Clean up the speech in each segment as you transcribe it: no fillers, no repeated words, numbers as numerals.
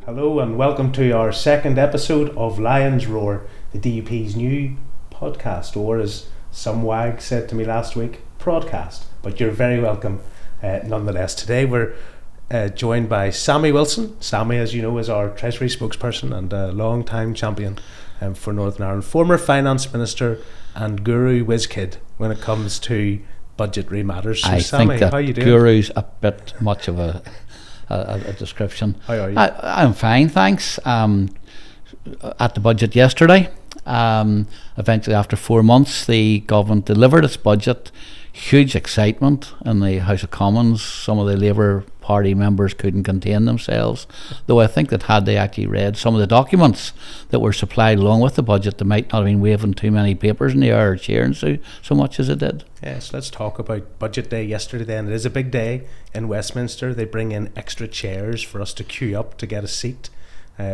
Hello and welcome to our second episode of Lion's Roar, the DUP's new podcast, or as some wag said to me last week, prodcast. But you're very welcome nonetheless. Today we're joined by Sammy Wilson. Sammy, as you know, is our Treasury spokesperson and a long-time champion for Northern Ireland, former Finance Minister and guru whiz kid when it comes to budgetary matters. So I Sammy, think that how you doing? guru's a bit much of a description. How are you? I'm fine, thanks. At the budget yesterday, eventually after 4 months, the government delivered its budget. Huge excitement in the House of Commons. Some of the Labour Party members couldn't contain themselves, though I think that had they actually read some of the documents that were supplied along with the budget, they might not have been waving too many papers in the air or cheering so much as it did. Yes, let's talk about Budget Day yesterday then. It is a big day in Westminster. They bring in extra chairs for us to queue up to get a seat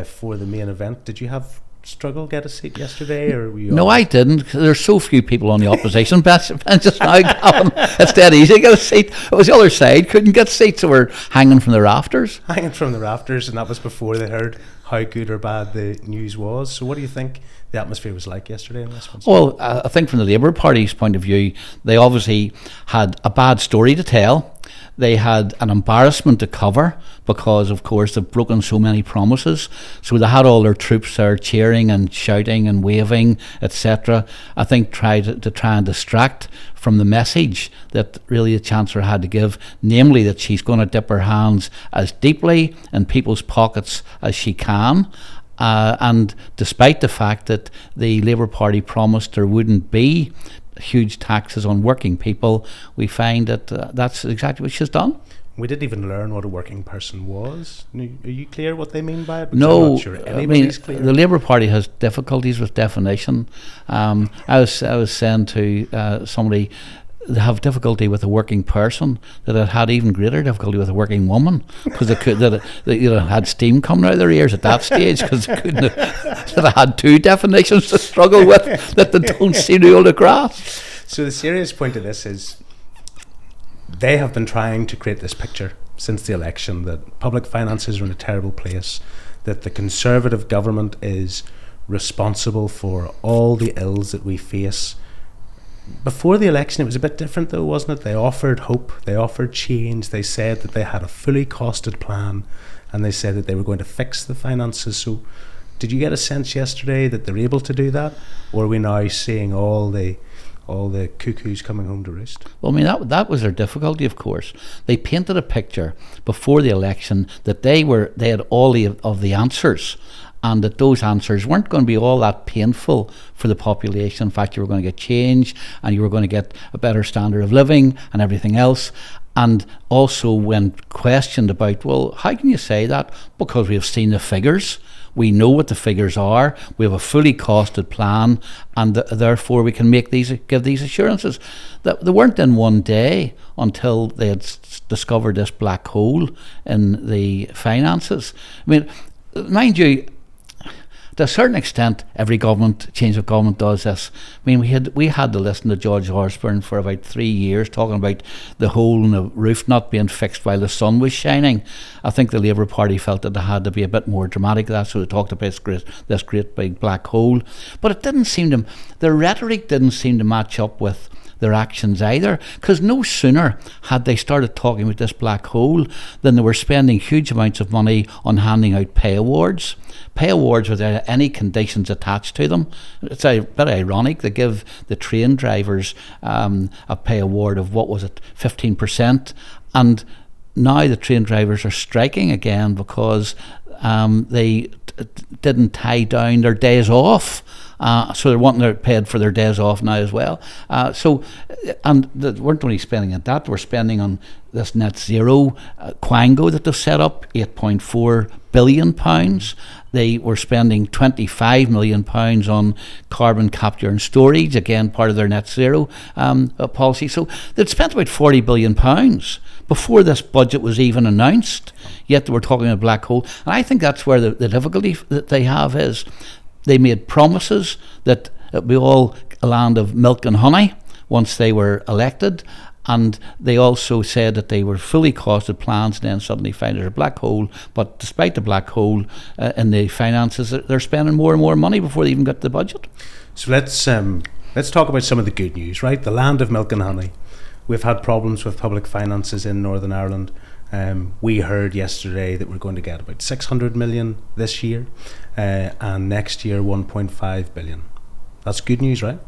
for the main event. Did you have struggle get a seat yesterday, or were you? No, I didn't. There's so few people on the opposition bench just now, Gavin. It's dead easy to get a seat. It was the other side couldn't get seats, so we're hanging from the rafters. Hanging from the rafters, and that was before they heard how good or bad the news was. So what do you think the atmosphere was like yesterday in Westminster? Well, I think from the Labour Party's point of view, they obviously had a bad story to tell. They had an embarrassment to cover because, of course, they've broken so many promises. So they had all their troops there cheering and shouting and waving, etc. I think tried to try and distract from the message that really the Chancellor had to give, namely that she's going to dip her hands as deeply in people's pockets as she can. And despite the fact that the Labour Party promised there wouldn't be huge taxes on working people, we find that that's exactly what she's done. We didn't even learn what a working person was. Are you clear what they mean by it? Because no, I'm not sure anybody's clear. The Labour Party has difficulties with definition. I was saying to somebody, they have difficulty with a working person that it had even greater difficulty with a working woman, because they had steam coming out of their ears at that stage, because they couldn't that they had two definitions to struggle with that they don't seem to be able to grasp. So the serious point of this is they have been trying to create this picture since the election that public finances are in a terrible place, that the Conservative government is responsible for all the ills that we face. Before the election, it was a bit different though, wasn't it? They offered hope, they offered change, they said that they had a fully costed plan, and they said that they were going to fix the finances. So did you get a sense yesterday that they're able to do that, or are we now seeing all the cuckoos coming home to roost? Well, I mean, that was their difficulty, of course. They painted a picture before the election that they had all of the answers, and that those answers weren't going to be all that painful for the population. In fact, you were going to get change, and you were going to get a better standard of living and everything else. And also, when questioned about, well, how can you say that? Because we have seen the figures. We know what the figures are. We have a fully costed plan, and therefore we can give these assurances. That they weren't in one day until they had discovered this black hole in the finances. I mean, mind you, to a certain extent, every change of government does this. I mean, we had to listen to George Osborne for about 3 years talking about the hole in the roof not being fixed while the sun was shining. I think the Labour Party felt that they had to be a bit more dramatic. That's so they talked about this great big black hole. But it didn't seem to, the rhetoric didn't seem to match up with their actions either, because no sooner had they started talking about this black hole than they were spending huge amounts of money on handing out pay awards without any conditions attached to them. It's a bit ironic. They give the train drivers a pay award of, what was it, 15%, and now the train drivers are striking again because they didn't tie down their days off. So they're wanting to paid for their days off now as well. And they weren't only spending on that, they were spending on this net zero quango that they've set up, £8.4 billion. They were spending £25 million on carbon capture and storage, again part of their net zero policy. So they'd spent about £40 billion before this budget was even announced, yet they were talking about a black hole. And I think that's where the difficulty that they have is. They made promises that it would be all a land of milk and honey once they were elected, And they also said that they were fully costed plans, and then suddenly find there's a black hole. But despite the black hole in the finances, they're spending more and more money before they even get to the budget. So let's talk about some of the good news, right? The land of milk and honey. We've had problems with public finances in Northern Ireland. We heard yesterday that we're going to get about 600 million this year, and next year 1.5 billion. That's good news, right?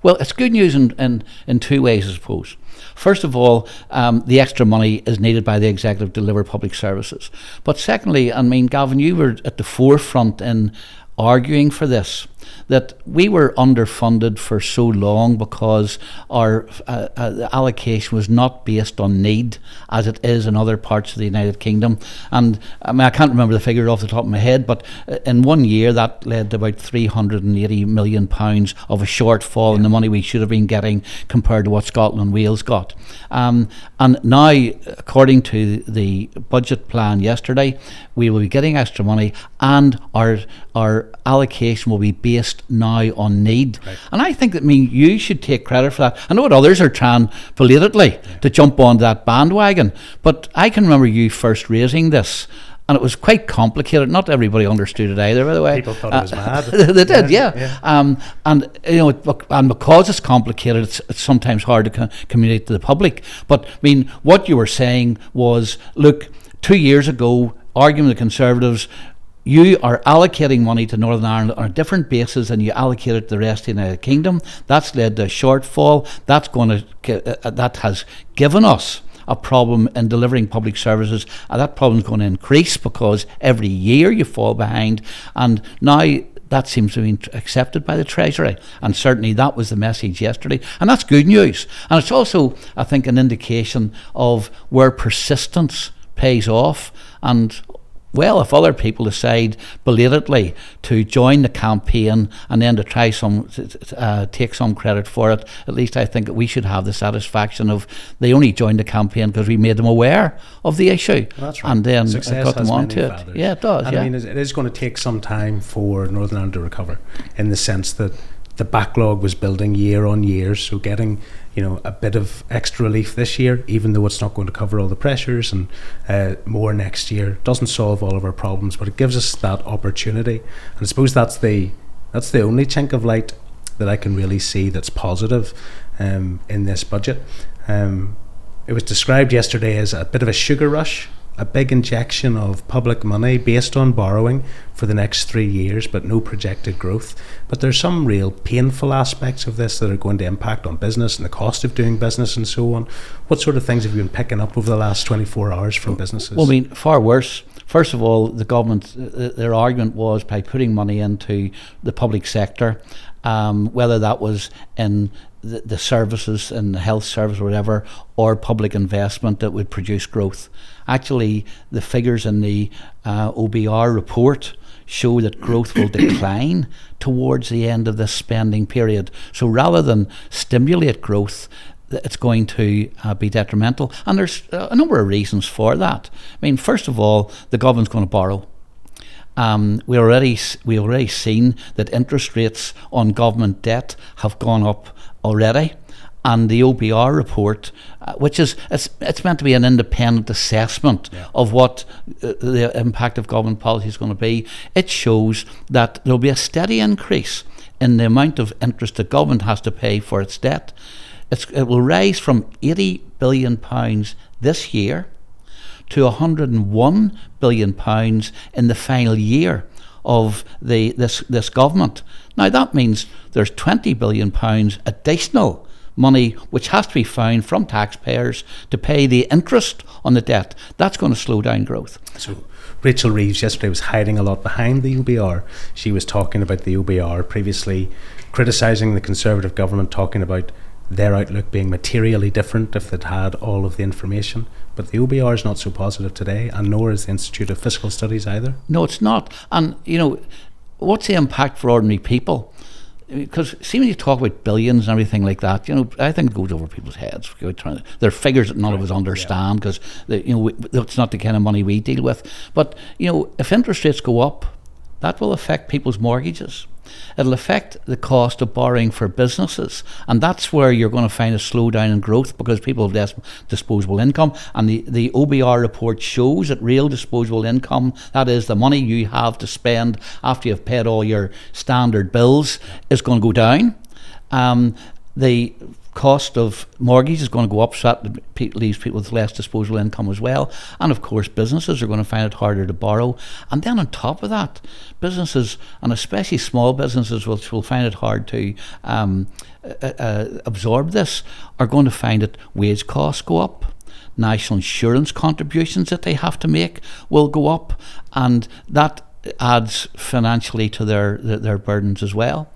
Well, it's good news in two ways, I suppose. First of all, the extra money is needed by the executive to deliver public services. But secondly, I mean, Gavin, you were at the forefront in arguing for this, that we were underfunded for so long because our allocation was not based on need as it is in other parts of the United Kingdom. And I mean, I can't remember the figure off the top of my head, but in 1 year that led to about £380 million of a shortfall in the money we should have been getting compared to what Scotland and Wales got. And now, according to the budget plan yesterday, we will be getting extra money, and our allocation will be based now on need. Right. And I think that you should take credit for that. I know what others are trying belatedly to jump on that bandwagon, but I can remember you first raising this, and it was quite complicated. Not everybody understood it either, by the way. People thought it was mad. They did, yeah. And because it's complicated, it's sometimes hard to communicate to the public. But I mean, what you were saying was, look, 2 years ago, arguing with the Conservatives, you are allocating money to Northern Ireland on a different basis than you allocate it to the rest of the United Kingdom. That's led to a shortfall. That has given us a problem in delivering public services, and that problem is going to increase because every year you fall behind. And now that seems to be accepted by the Treasury, and certainly that was the message yesterday, and that's good news. And it's also, I think, an indication of where persistence pays off. And well, if other people decide belatedly to join the campaign and then to try take some credit for it, at least I think that we should have the satisfaction of they only joined the campaign because we made them aware of the issue. Well, that's right. And then Success got them onto it. Fathers. Yeah, it does. And yeah. I mean, it is going to take some time for Northern Ireland to recover, in the sense that the backlog was building year on year. So getting a bit of extra relief this year, even though it's not going to cover all the pressures, and more next year, doesn't solve all of our problems, but it gives us that opportunity. And I suppose that's the only chink of light that I can really see that's positive in this budget. It was described yesterday as a bit of a sugar rush, a big injection of public money based on borrowing for the next 3 years, but no projected growth. But there's some real painful aspects of this that are going to impact on business and the cost of doing business and so on. What sort of things have you been picking up over the last 24 hours from businesses? Well, I mean, far worse. First of all, the government, their argument was by putting money into the public sector, whether that was in the services, in the health service or whatever, or public investment that would produce growth. Actually, the figures in the OBR report show that growth will decline towards the end of this spending period. So rather than stimulate growth, it's going to be detrimental. And there's a number of reasons for that. I mean, first of all, the government's going to borrow. We already seen that interest rates on government debt have gone up already, and the OBR report, which is it's meant to be an independent assessment of what the impact of government policy is going to be. It shows that there'll be a steady increase in the amount of interest the government has to pay for its debt. It will rise from £80 billion this year to £101 billion in the final year of this government. Now that means there's £20 billion additional money which has to be found from taxpayers to pay the interest on the debt. That's going to slow down growth. So Rachel Reeves yesterday was hiding a lot behind the OBR. She was talking about the OBR previously, criticising the Conservative government, talking about their outlook being materially different if they'd had all of the information. But the OBR is not so positive today, and nor is the Institute of Fiscal Studies either. No, it's not. And, what's the impact for ordinary people? Because see, when you talk about billions and everything like that, I think it goes over people's heads. There are figures that none of us understand, because it's not the kind of money we deal with. But if interest rates go up, that will affect people's mortgages. It'll affect the cost of borrowing for businesses, and that's where you're going to find a slowdown in growth, because people have disposable income. And the OBR report shows that real disposable income, that is the money you have to spend after you've paid all your standard bills, is going to go down. The cost of mortgage is going to go up, so that leaves people with less disposable income as well. And of course, businesses are going to find it harder to borrow. And then on top of that, businesses, and especially small businesses, which will find it hard to absorb this, are going to find that wage costs go up. National insurance contributions that they have to make will go up, and that adds financially to their burdens as well.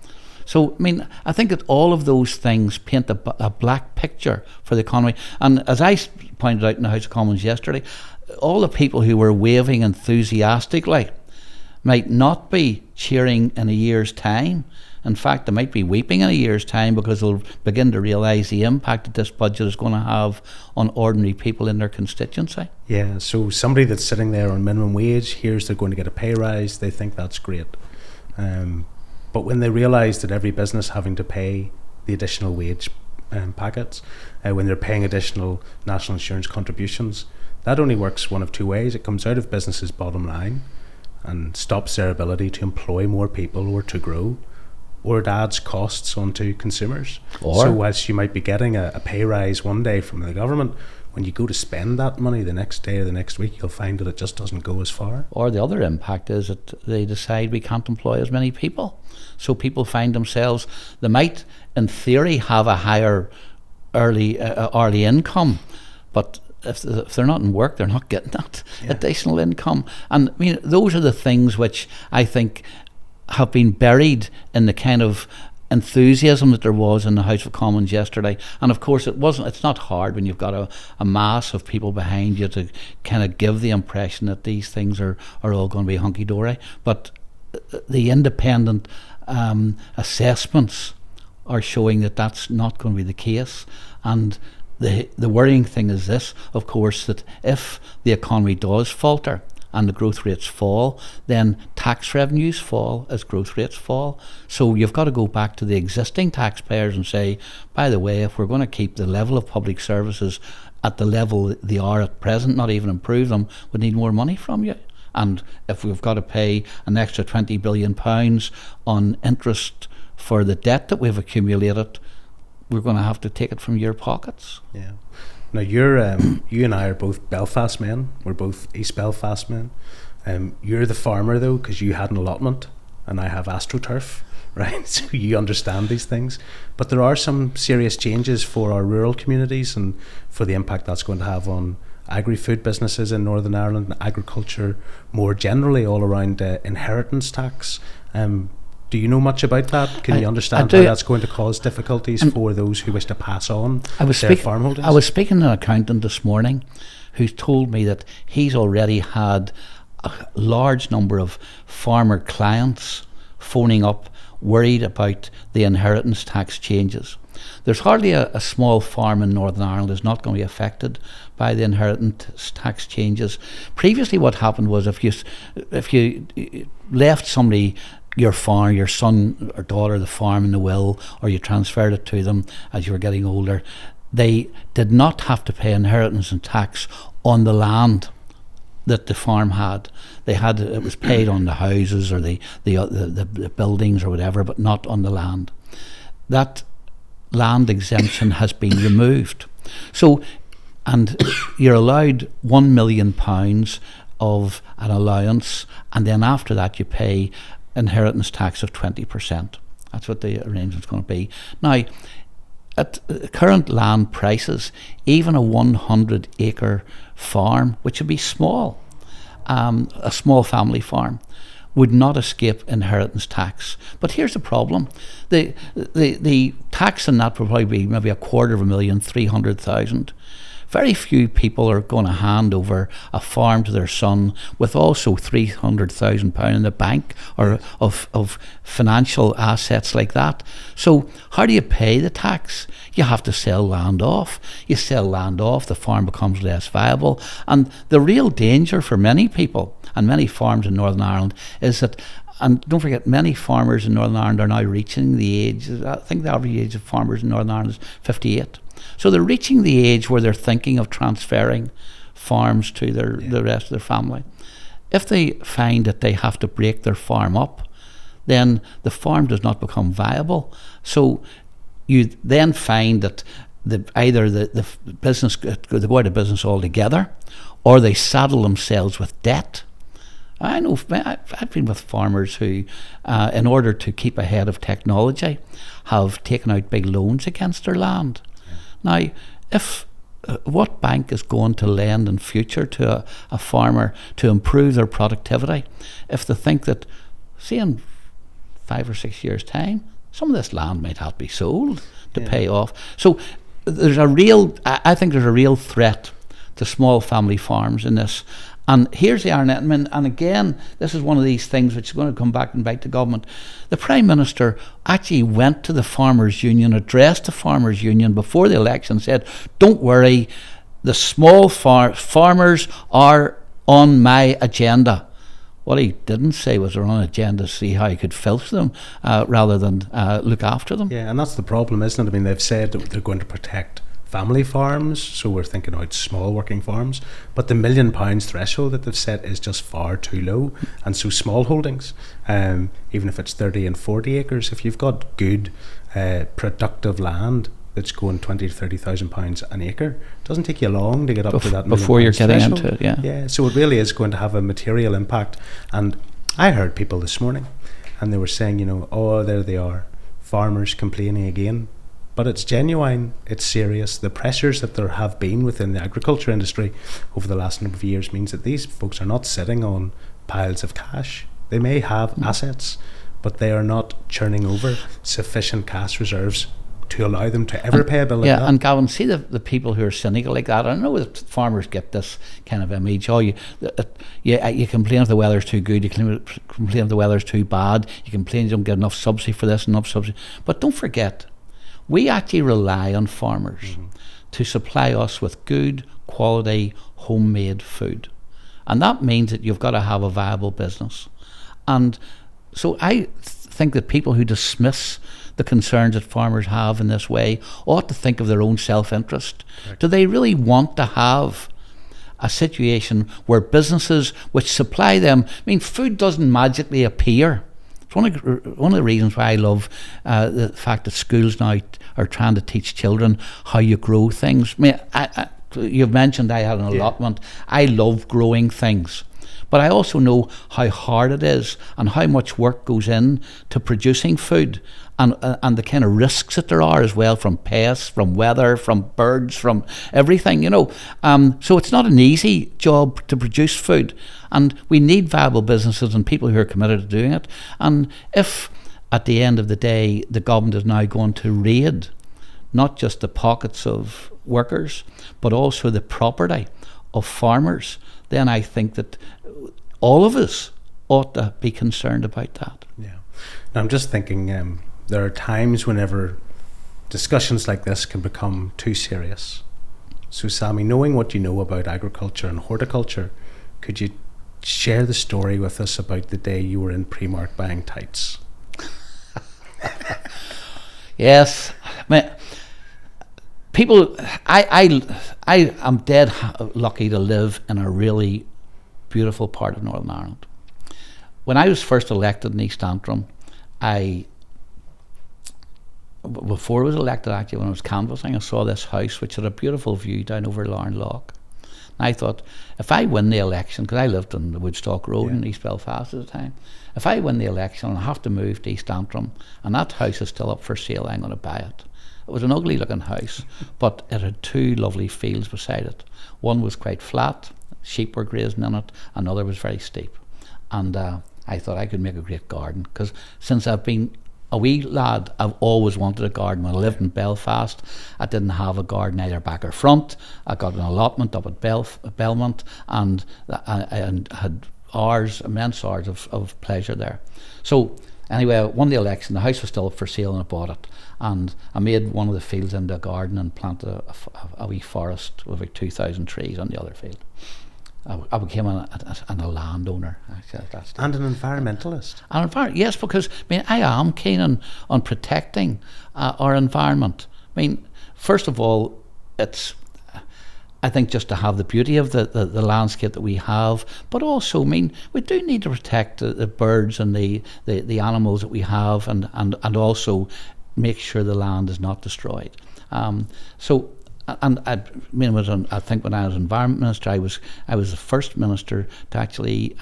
So, I mean, I think that all of those things paint a black picture for the economy. And as I pointed out in the House of Commons yesterday, all the people who were waving enthusiastically might not be cheering in a year's time. In fact, they might be weeping in a year's time, because they'll begin to realise the impact that this budget is going to have on ordinary people in their constituency. Yeah, so somebody that's sitting there on minimum wage hears they're going to get a pay rise, they think that's great. But when they realise that every business having to pay the additional wage packets, when they're paying additional national insurance contributions, that only works one of two ways. It comes out of businesses' bottom line and stops their ability to employ more people or to grow, or it adds costs onto consumers. So whilst you might be getting a pay rise one day from the government, when you go to spend that money the next day or the next week, you'll find that it just doesn't go as far. Or the other impact is that they decide we can't employ as many people. So people find themselves, they might in theory have a higher hourly income, but if they're not in work, they're not getting that additional income. And I mean, those are the things which I think have been buried in the kind of enthusiasm that there was in the House of Commons yesterday. And of course it's not hard when you've got a mass of people behind you to kind of give the impression that these things are all going to be hunky-dory. But the independent assessments are showing that that's not going to be the case. And the worrying thing is this, of course, that if the economy does falter and the growth rates fall, then tax revenues fall as growth rates fall. So you've got to go back to the existing taxpayers and say, by the way, if we're going to keep the level of public services at the level they are at present, not even improve them, we need more money from you. And if we've got to pay an extra £20 billion on interest for the debt that we've accumulated, we're going to have to take it from your pockets. Yeah. Now you and I are both Belfast men. We're both East Belfast men. You're the farmer though, because you had an allotment, and I have AstroTurf, right? So you understand these things. But there are some serious changes for our rural communities and for the impact that's going to have on agri-food businesses in Northern Ireland and agriculture more generally, all around inheritance tax. Do you know much about that? Can you understand how that's going to cause difficulties for those who wish to pass on their farm holdings? I was speaking to an accountant this morning who told me that he's already had a large number of farmer clients phoning up worried about the inheritance tax changes. There's hardly a small farm in Northern Ireland that's not going to be affected by the inheritance tax changes. Previously what happened was if you left somebody your farm, your son or daughter, the farm in the will, or you transferred it to them as you were getting older, they did not have to pay inheritance and tax on the land that the farm had. It was paid on the houses or the buildings or whatever, but not on the land. That land exemption has been removed. So, and you're allowed £1 million of an allowance, and then after that you pay inheritance tax of 20%. That's what the arrangement's going to be. Now, at current land prices, even a 100-acre farm, which would be small, a small family farm, would not escape inheritance tax. But here's the problem. The tax on that would probably be maybe £250,000, 300,000. very few people are going to hand over a farm to their son with also £300,000 in the bank, or of financial assets like that. So how do you pay the tax? You have to sell land off. You sell land off, the farm becomes less viable. And the real danger for many people and many farms in Northern Ireland is that, and don't forget, many farmers in Northern Ireland are now reaching the age, I think the average age of farmers in Northern Ireland is 58. So they're reaching the age where they're thinking of transferring farms to the rest of their family. If they find that they have to break their farm up, then the farm does not become viable. So you then find that either the business, they go out of business altogether, or they saddle themselves with debt. I know, I've been with farmers who, in order to keep ahead of technology, have taken out big loans against their land. Yeah. Now, if what bank is going to lend in future to a farmer to improve their productivity if they think that, say in 5 or 6 years' time, some of this land might have to be sold to pay off? So there's I think there's a real threat to small family farms in this. And here's the irony, and again, this is one of these things which is going to come back and bite the government. The Prime Minister actually went to the Farmers' Union, addressed the Farmers' Union before the election, said, don't worry, the small farmers are on my agenda. What he didn't say was they're on an agenda to see how he could filth them rather than look after them. Yeah, and that's the problem, isn't it? I mean, they've said that they're going to protect family farms, so we're thinking about small working farms, but the £1 million threshold that they've set is just far too low. And so small holdings, even if it's 30 and 40 acres, if you've got good productive land that's going 20 to 30,000 pounds an acre, it doesn't take you long to get up to that before you're getting threshold. Into it. Yeah, so it really is going to have a material impact. And I heard people this morning and they were saying, oh, there they are, farmers complaining again. But it's genuine, it's serious. The pressures that there have been within the agriculture industry over the last number of years means that these folks are not sitting on piles of cash. They may have assets, but they are not churning over sufficient cash reserves to allow them to ever pay a bill like that. And Gavin, see the people who are cynical like that. I know that farmers get this kind of image. Oh, you complain if the weather's too good, you complain if the weather's too bad, you complain you don't get enough subsidy for this, enough subsidy. But don't forget, we actually rely on farmers to supply us with good quality homemade food, and that means that you've got to have a viable business. And so I think that people who dismiss the concerns that farmers have in this way ought to think of their own self-interest. Correct. Do they really want to have a situation where businesses which supply them, food doesn't magically appear. One of the reasons why I love the fact that schools now are trying to teach children how you grow things. You've mentioned I had an allotment. I love growing things. But I also know how hard it is and how much work goes in to producing food, and the kind of risks that there are as well, from pests, from weather, from birds, from everything, So it's not an easy job to produce food, and we need viable businesses and people who are committed to doing it. And if at the end of the day the government is now going to raid not just the pockets of workers but also the property of farmers, then I think that all of us ought to be concerned about that. Yeah. Now I'm just thinking, there are times whenever discussions like this can become too serious. So Sammy, knowing what you know about agriculture and horticulture, could you share the story with us about the day you were in Primark buying tights? Yes. I am dead lucky to live in a really beautiful part of Northern Ireland. When I was first elected in East Antrim, before I was elected, actually, when I was canvassing, I saw this house which had a beautiful view down over Larne Lough. And I thought, if I win the election, because I lived on the Woodstock Road in East Belfast at the time, if I win the election and I have to move to East Antrim and that house is still up for sale, I'm going to buy it. It was an ugly looking house, but it had two lovely fields beside it. One was quite flat, sheep were grazing in it, another was very steep. And I thought I could make a great garden, because since I've been a wee lad, I've always wanted a garden. When I lived in Belfast, I didn't have a garden either back or front. I got an allotment up at Belmont, and I had immense hours of pleasure there. So anyway, I won the election. The house was still up for sale, and I bought it. And I made one of the fields into a garden and planted a wee forest with about 2,000 trees on the other field. I became a landowner. And an environmentalist. Yes, because I am keen on protecting our environment. First of all, it's, I think, just to have the beauty of the landscape that we have, but also, we do need to protect the birds and the animals that we have, and also make sure the land is not destroyed. And I think when I was Environment Minister, I was the first minister to actually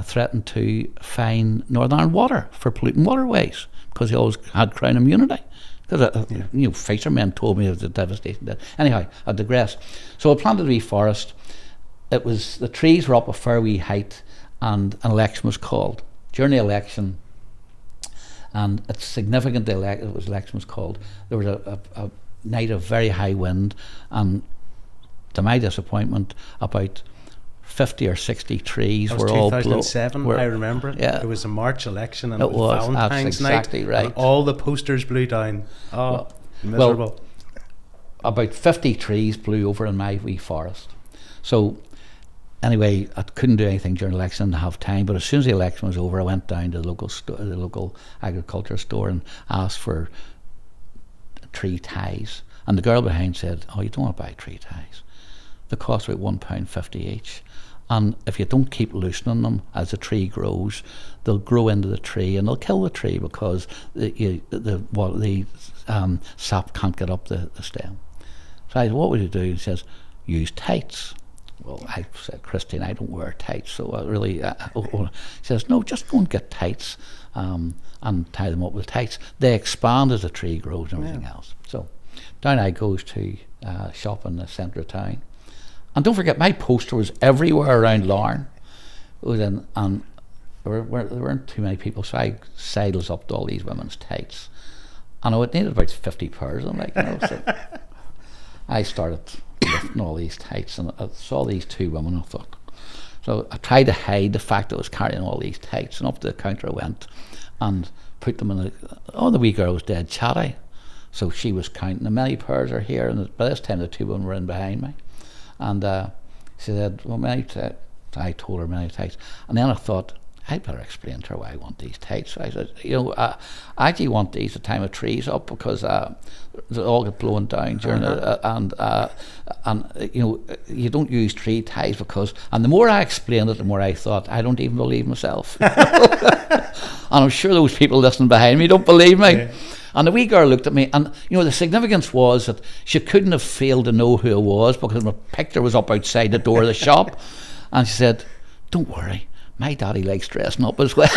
threaten to fine Northern Ireland Water for polluting waterways, because they always had Crown immunity. Because fishermen told me it was a devastation. Anyhow, I digress. So I planted a wee forest. The trees were up a fair wee height, and an election was called. During the election, and it's significant the election was called, there was a night of very high wind, and to my disappointment, about 50 or 60 trees were all blown. 2007, I remember it. Yeah. It was a March election, and it it was Valentine's that's exactly night, right. and all the posters blew down. Miserable. Well, about 50 trees blew over in my wee forest. So anyway, I couldn't do anything during the election to have time, but as soon as the election was over, I went down to the local agriculture store and asked for tree ties, and the girl behind said, "Oh, you don't want to buy tree ties. They cost about £1.50 each, and if you don't keep loosening them as the tree grows, they'll grow into the tree and they'll kill the tree, because the sap can't get up the stem." So I said, "What would you do?" He says, "Use tights." Well, I said, "Christine, I don't wear tights, so I really..." He says, "No, just go and get tights and tie them up with tights. They expand as the tree grows and everything else." So down I goes to shop in the centre of town. And don't forget, my poster was everywhere around Larne. And there weren't too many people, so I sidles up to all these women's tights. And I needed about 50 pairs of them. So I started lifting all these tights, and I saw these two women, and I thought. So I tried to hide the fact that I was carrying all these tights, and up to the counter I went and put them in the wee girl was dead chatty. So she was counting how many pairs are here, and by this time the two women were in behind me. And she said, "Well, I told her many tights." And then I thought, I'd better explain to her why I want these tights. So I said, I actually want these at the time of trees up, because they all get blown down during you don't use tree ties because. And the more I explained it, the more I thought, I don't even believe myself. And I'm sure those people listening behind me don't believe me. Yeah. And the wee girl looked at me, and the significance was that she couldn't have failed to know who I was, because my picture was up outside the door of the shop. And she said, "Don't worry, my daddy likes dressing up as well."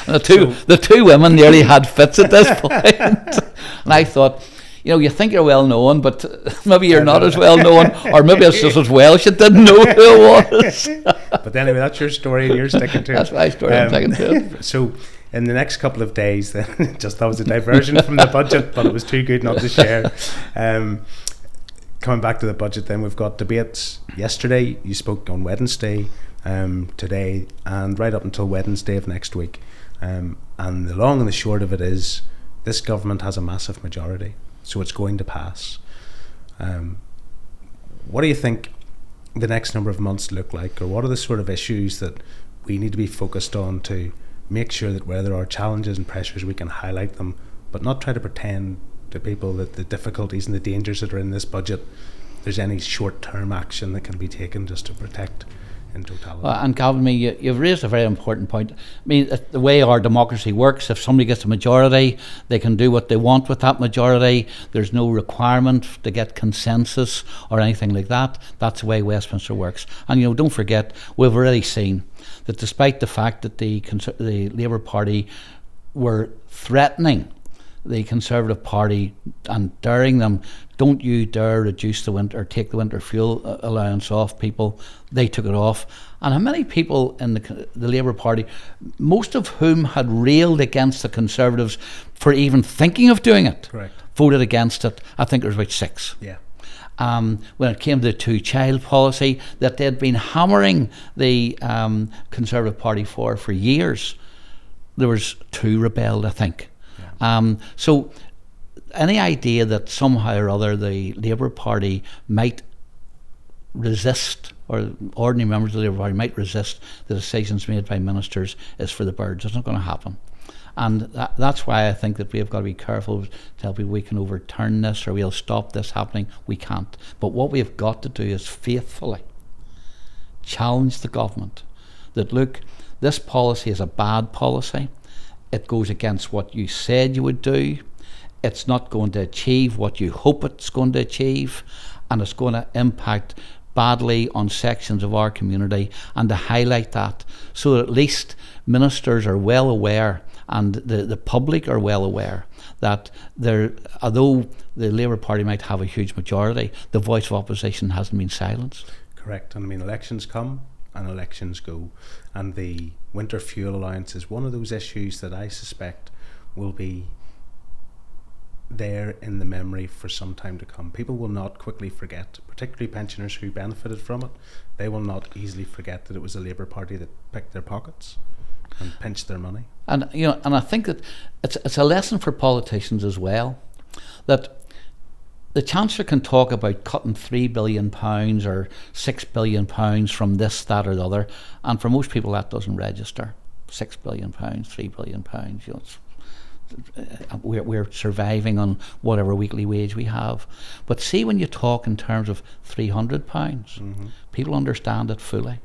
And the two women nearly had fits at this point. And I thought, you think you're well known, but maybe you're not as well known, or maybe it's just as well she didn't know who it was. But anyway, that's your story, and you're sticking to it. That's my story, I'm sticking to it. So in the next couple of days, then, that was a diversion from the budget, but it was too good not to share. Coming back to the budget, then, we've got debates. Yesterday, you spoke on Wednesday, today, and right up until Wednesday of next week. And the long and the short of it is, this government has a massive majority, so it's going to pass. What do you think the next number of months look like, or what are the sort of issues that we need to be focused on to make sure that where there are challenges and pressures, we can highlight them, but not try to pretend to people that the difficulties and the dangers that are in this budget, there's any short-term action that can be taken just to protect in totality? And Gavin, you've raised a very important point. The way our democracy works, if somebody gets a majority, they can do what they want with that majority. There's no requirement to get consensus or anything like that. That's the way Westminster works. And don't forget, we've already seen that despite the fact that the Labour Party were threatening the Conservative Party and daring them don't you dare reduce the winter, take the winter fuel allowance off people. They took it off. And how many people in the Labour Party, most of whom had railed against the Conservatives for even thinking of doing it, Correct. voted against it? I think there was about 6. Yeah. When it came to the two-child policy that they'd been hammering the Conservative Party for years, there was 2 rebelled, I think. Yeah. So any idea that somehow or other the Labour Party might resist, or ordinary members of the Labour Party might resist the decisions made by ministers is for the birds. It's not going to happen. And that's why I think that we have got to be careful to tell people we can overturn this or we'll stop this happening. We can't. But what we have got to do is faithfully challenge the government that, look, this policy is a bad policy. It goes against what you said you would do. It's not going to achieve what you hope it's going to achieve, and it's going to impact badly on sections of our community, and to highlight that so that at least ministers are well aware and the public are well aware that although the Labour Party might have a huge majority, the voice of opposition hasn't been silenced. Correct. And I mean, elections come and elections go, and the winter fuel allowance is one of those issues that I suspect will be there in the memory for some time to come. People will not quickly forget, particularly pensioners who benefited from it. They will not easily forget that it was a Labour Party that picked their pockets and pinched their money. And and I think that it's a lesson for politicians as well, that the Chancellor can talk about cutting £3 billion or £6 billion from this, that or the other, and for most people that doesn't register. £6 billion, £3 billion, we're surviving on whatever weekly wage we have. But see, when you talk in terms of £300, people understand it fully.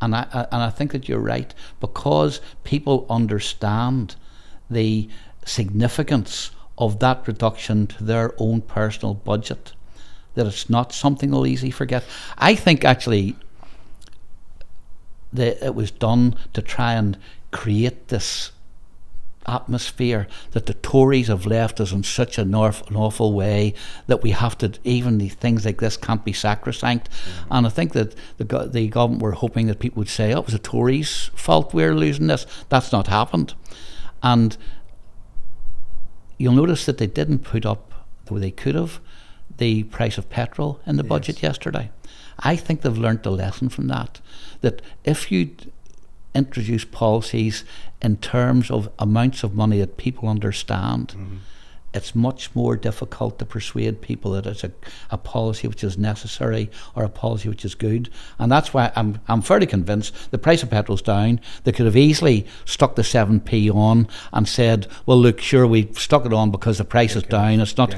And I think that you're right, because people understand the significance of that reduction to their own personal budget, that it's not something they'll easily forget. I think actually it was done to try and create this atmosphere that the Tories have left us in such an awful way that we have to, even things like this can't be sacrosanct. And I think that the government were hoping that people would say, oh, it was the Tories' fault we're losing this. That's not happened. And you'll notice that they didn't put up, though they could have, the price of petrol in the budget yesterday. I think they've learnt the lesson from that if you introduce policies in terms of amounts of money that people understand, it's much more difficult to persuade people that it's a policy which is necessary or a policy which is good. And that's why I'm fairly convinced the price of petrol's down. They could have easily stuck the 7p on and said, well, look, sure, we stuck it on because the price is down. It's not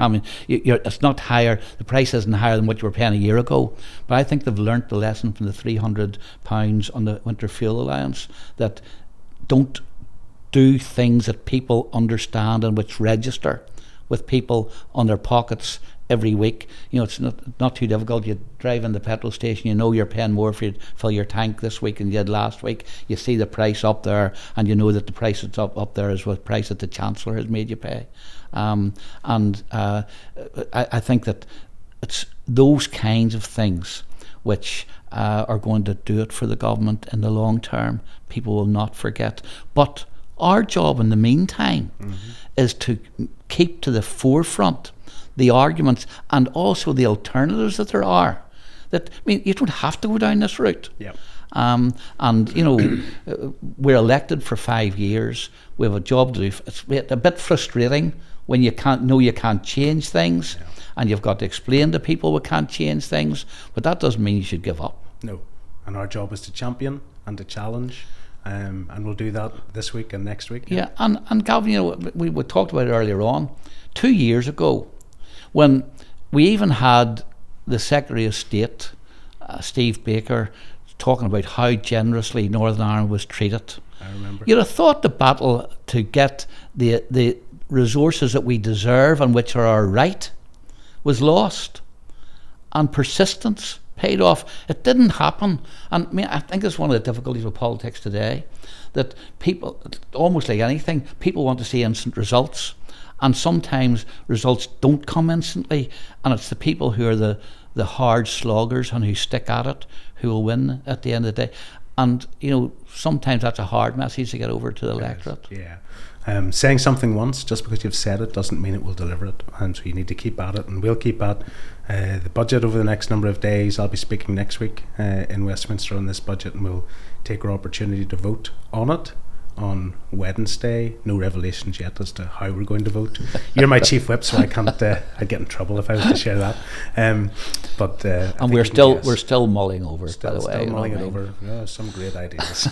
it's not higher. The price isn't higher than what you were paying a year ago. But I think they've learnt the lesson from the £300 on the winter fuel allowance, that don't do things that people understand and which register with people on their pockets every week. It's not too difficult. You drive in the petrol station, you know you're paying more for you to fill your tank this week than you did last week. You see the price up there, and you know that the price that's up there is what price that the Chancellor has made you pay. I think that it's those kinds of things which are going to do it for the government in the long term. People will not forget. But our job in the meantime is to keep to the forefront the arguments and also the alternatives that there are. You don't have to go down this route. Yep. We're elected for 5 years. We have a job to do. It's a bit frustrating when you can't change things, and you've got to explain to people we can't change things. But that doesn't mean you should give up. No. And our job is to champion and to challenge. And we'll do that this week and next week. Yeah, and Gavin, we talked about it earlier on. 2 years ago, when we even had the Secretary of State, Steve Baker, talking about how generously Northern Ireland was treated. I remember. You'd have thought the battle to get the resources that we deserve and which are our right was lost, and persistence paid off. It didn't happen. And I think it's one of the difficulties with politics today, that people, almost like anything, people want to see instant results. And sometimes results don't come instantly, and it's the people who are the hard sloggers and who stick at it who will win at the end of the day. And, sometimes that's a hard message to get over to the electorate. Yeah. Saying something once, just because you've said it, doesn't mean it will deliver it. And so you need to keep at it, and we'll keep at the budget over the next number of days. I'll be speaking next week in Westminster on this budget, and we'll take our opportunity to vote on it on Wednesday. No revelations yet as to how we're going to vote. You're my chief whip, so I can't. I'd get in trouble if I was to share that. And we're still mulling over it, by the way. Still mulling it over. Yeah, some great ideas.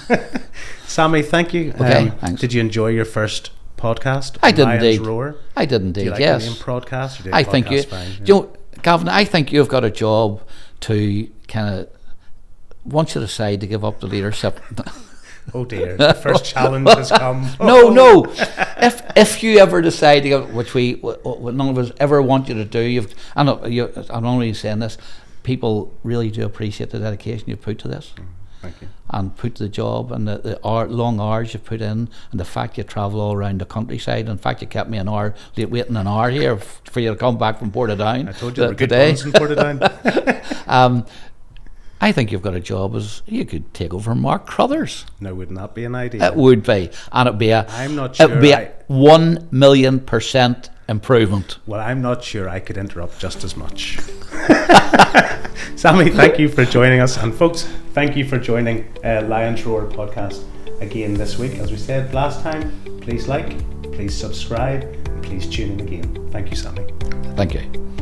Sammy, thank you. Okay, thanks. Did you enjoy your first podcast? I did indeed. Roar? I did indeed. Do you like yes. the name podcast? Or do you I like think podcast fine? Gavin, I think you've got a job to kind of, once you decide to give up the leadership. Oh dear, the first challenge has come. No. If you ever decide to give, which none of us ever want you to do, I'm only saying this, people really do appreciate the dedication you've put to this. Thank you. And put to the job, and the long hours you've put in, and the fact you travel all around the countryside. In fact, you kept me waiting an hour here for you to come back from Portadown. I told you there were good ones in Portadown. I think you've got a job as you could take over Mark Crothers. No, wouldn't that be an idea? It would be, and it'd be I'm not sure. It'd be a 1,000,000% improvement. Well, I'm not sure I could interrupt just as much. Sammy, thank you for joining us, and folks, thank you for joining Lions Roar podcast again this week. As we said last time, please like, please subscribe, and please tune in again. Thank you, Sammy. Thank you.